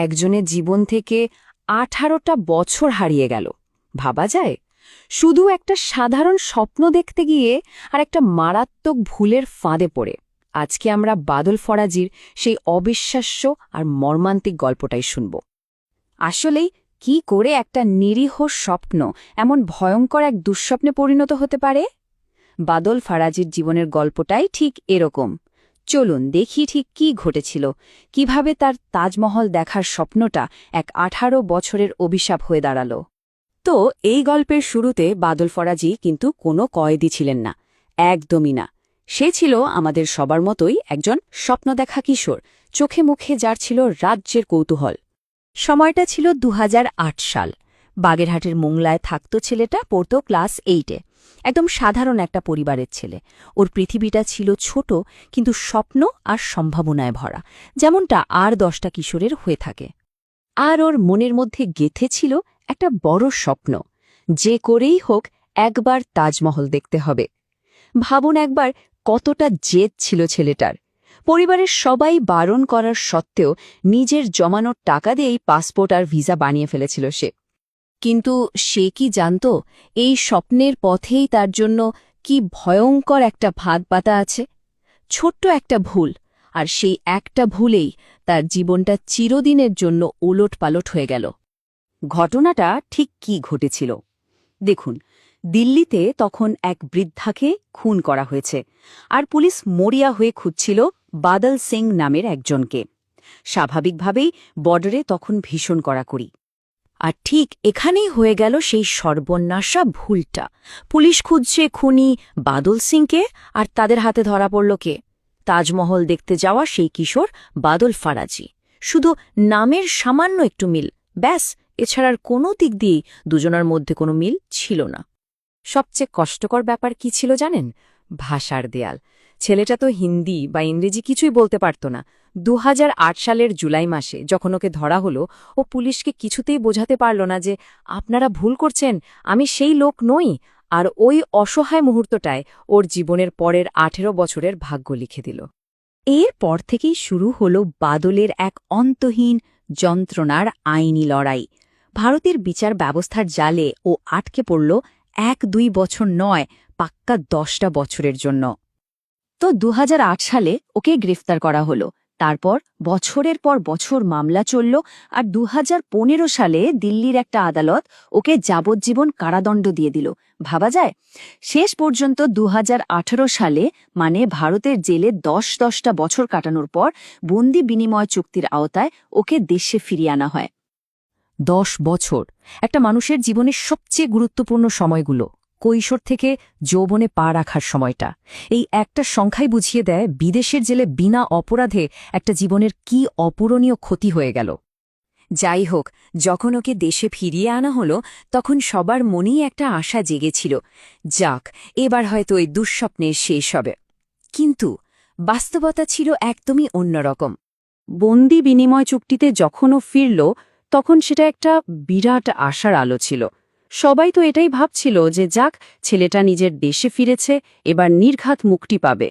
একজনের জীবন থেকে 18টা বছর হারিয়ে গেল। ভাবা যায়? শুধু একটা সাধারণ স্বপ্ন দেখতে গিয়ে আর একটা মারাত্মক ভুলের ফাঁদে পড়ে। আজকে আমরা বাদল ফরাজির সেই অবিশ্বাস্য আর মর্মান্তিক গল্পটাই শুনব। আসলেই কি করে একটা নিরীহ স্বপ্ন এমন ভয়ঙ্কর এক দুঃস্বপ্নে পরিণত হতে পারে? বাদল ফরাজির জীবনের গল্পটাই ঠিক এরকম। চলুন দেখি ঠিক কি ঘটেছিল, কিভাবে তার তাজমহল দেখার স্বপ্নটা এক 18 বছরের অভিশাপ হয়ে দাঁড়াল। তো এই গল্পের শুরুতে বাদল ফরাজি কিন্তু কোনো কয়েদি ছিলেন না, একদমই না। সে ছিল আমাদের সবার মতোই একজন স্বপ্ন দেখা কিশোর, চোখে মুখে যার ছিল রাজ্যের কৌতূহল। সময়টা ছিল 2008 সাল। বাগেরহাটের মোংলায় থাকত ছেলেটা, পড়ত ক্লাস 8-এ। একদম সাধারণ একটা পরিবারের ছেলে। ওর পৃথিবীটা ছিল ছোট, কিন্তু স্বপ্ন আর সম্ভাবনায় ভরা, যেমনটা আর 10টা কিশোরের হয়ে থাকে। আর ওর মনের মধ্যে গেঁথে ছিল একটা বড় স্বপ্ন, যে করেই হোক একবার তাজমহল দেখতে হবে। ভাবুন একবার কতটা জেদ ছিল ছেলেটার। পরিবারের সবাই বারণ করার সত্ত্বেও নিজের জমানোর টাকা দিয়েই পাসপোর্ট আর ভিসা বানিয়ে ফেলেছিল সে। কিন্তু সে কি জানত এই স্বপ্নের পথেই তার জন্য কি ভয়ঙ্কর একটা ফাঁদ পাতা আছে? ছোট্ট একটা ভুল, আর সেই একটা ভুলেই তার জীবনটা চিরদিনের জন্য ওলটপালট হয়ে গেল। ঘটনাটা ঠিক কি ঘটেছিল দেখুন। দিল্লিতে তখন এক বৃদ্ধাকে খুন করা হয়েছে, আর পুলিশ মরিয়া হয়ে খুঁজছিল বাদল সিং নামের একজনকে। স্বাভাবিকভাবেই বর্ডারে তখন ভীষণ কড়াকড়ি। আর ঠিক এখানেই হয়ে গেল সেই সর্বনাশা ভুলটা। পুলিশ খুঁজছে খুনি বাদল সিংকে, আর তাদের হাতে ধরা পড়ল কে? তাজমহল দেখতে যাওয়া সেই কিশোর বাদল ফরাজি। শুধু নামের সামান্য একটু মিল, ব্যাস। এছাড়ার কোনো দিক দিয়েই দুজনের মধ্যে কোনো মিল ছিল না। সবচেয়ে কষ্টকর ব্যাপার কি ছিল জানেন? ভাষার দেয়াল। ছেলেটা তো হিন্দি বা ইংরেজি কিছুই বলতে পারত না। 2008 সালের জুলাই মাসে যখন ওকে ধরা হলো, ও পুলিশকে কিছুতেই বোঝাতে পারল না যে আপনারা ভুল করছেন, আমি সেই লোক নই। আর ওই অসহায় মুহূর্তটায় ওর জীবনের পরের 18 বছরের ভাগ্য লিখে দিল। এরপর থেকেই শুরু হল বাদলের এক অন্তহীন যন্ত্রণার আইনি লড়াই। ভারতের বিচার ব্যবস্থার জালে ও আটকে পড়ল 1-2 বছর নয়, পাক্কা 10টা বছরের জন্য। তো 2008 সালে ওকে গ্রেফতার করা হলো। তারপর বছরের পর বছর মামলা চলল, আর 2015 সালে দিল্লির একটা আদালত ওকে যাবজ্জীবন কারাদণ্ড দিয়ে দিল। ভাবা যায়? শেষ পর্যন্ত 2018 সালে, মানে ভারতের জেলে 10টা বছর কাটানোর পর, বন্দি বিনিময় চুক্তির আওতায় ওকে দেশে ফিরিয়ে আনা হয়। 10 বছর, একটা মানুষের জীবনের সবচেয়ে গুরুত্বপূর্ণ সময়গুলো, কৈশোর থেকে যৌবনে পা রাখার সময়টা। এই একটা সংখ্যাই বুঝিয়ে দেয় বিদেশের জেলে বিনা অপরাধে একটা জীবনের কি অপূরণীয় ক্ষতি হয়ে গেল। যাই হোক, যখন ওকে দেশে ফিরিয়ে আনা হলো, তখন সবার মনেই একটা আশা জেগেছিল, যাক, এবার হয়তো এই দুঃস্বপ্নের শেষ হবে। কিন্তু বাস্তবতা ছিল একদমই অন্যরকম। বন্দি বিনিময় চুক্তিতে যখন ও ফিরল, তখন সেটা একটা বিরাট আশার আলো ছিল। সবাই তো এটাই ভাবছিল যে যাক, ছেলেটা নিজের দেশে ফিরেছে, এবার নির্ঘাত মুক্তি পাবে।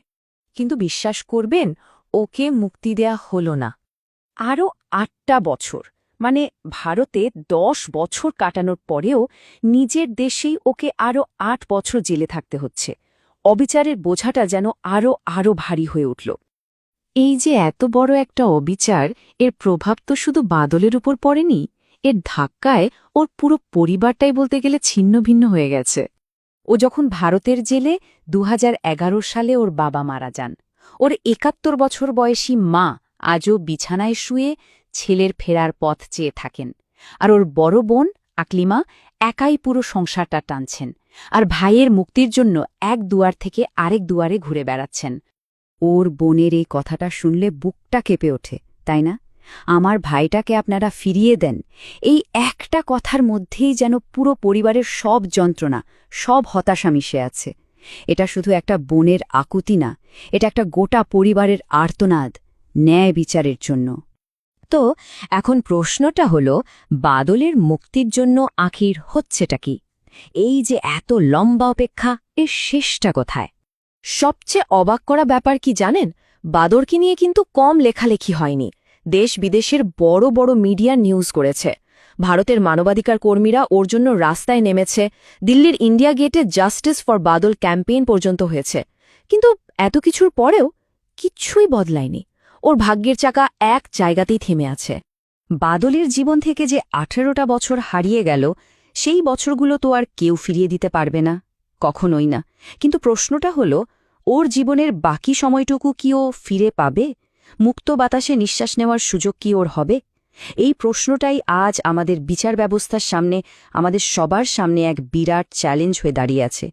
কিন্তু বিশ্বাস করবেন, ওকে মুক্তি দেয়া হল না। আরও 8টা বছর, মানে ভারতে 10 বছর কাটানোর পরেও নিজের দেশেই ওকে আরও 8 বছর জেলে থাকতে হচ্ছে। অবিচারের বোঝাটা যেন আরও ভারী হয়ে উঠল। এই যে এত বড় একটা অবিচার, এর প্রভাব তো শুধু বাদলের উপর পড়েনি, এর ধাক্কায় ওর পুরো পরিবারটাই বলতে গেলে ছিন্ন ভিন্ন হয়ে গেছে। ও যখন ভারতের জেলে, 2011 সালে ওর বাবা মারা যান। ওর 71 বছর বয়সী মা আজও বিছানায় শুয়ে ছেলের ফেরার পথ চেয়ে থাকেন। আর ওর বড় বোন আকলিমা একাই পুরো সংসারটা টানছেন, আর ভাইয়ের মুক্তির জন্য এক দুয়ার থেকে আরেক দুয়ারে ঘুরে বেড়াচ্ছেন। ওর বোনের এই কথাটা শুনলে বুকটা কেঁপে ওঠে, তাই না? আমার ভাইটাকে আপনারা ফিরিয়ে দেন। এই একটা কথার মধ্যেই যেন পুরো পরিবারের সব যন্ত্রণা, সব হতাশা মিশে আছে। এটা শুধু একটা বোনের আকুতি না, এটা একটা গোটা পরিবারের আর্তনাদ, ন্যায় বিচারের জন্য। তো এখন প্রশ্নটা হলো, বাদলের মুক্তির জন্য আখির হচ্ছেটা কি? এই যে এত লম্বা অপেক্ষা, এর শেষটা কোথায়? সবচেয়ে অবাক করা ব্যাপার কি জানেন? বাদরকে নিয়ে কিন্তু কম লেখালেখি হয়নি। দেশ বিদেশের বড় বড় মিডিয়া নিউজ করেছে। ভারতের মানবাধিকার কর্মীরা ওর জন্য রাস্তায় নেমেছে, দিল্লির ইন্ডিয়া গেটে জাস্টিস ফর বাদল ক্যাম্পেইন পর্যন্ত হয়েছে। কিন্তু এত কিছুর পরেও কিচ্ছুই বদলায়নি। ওর ভাগ্যের চাকা এক জায়গাতেই থেমে আছে। বাদলের জীবন থেকে যে 18টা বছর হারিয়ে গেল, সেই বছরগুলো তো আর কেউ ফিরিয়ে দিতে পারবে না, কখনোই না। কিন্তু প্রশ্নটা হলো, ওর জীবনের বাকি সময়টুকু কি ও ফিরে পাবে? মুক্ত বাতাসে নিঃশ্বাস নেওয়ার সুযোগ কি ওর হবে? এই প্রশ্নটাই আজ আমাদের বিচার ব্যবস্থার সামনে, আমাদের সবার সামনে এক বিরাট চ্যালেঞ্জ হয়ে দাঁড়িয়ে আছে।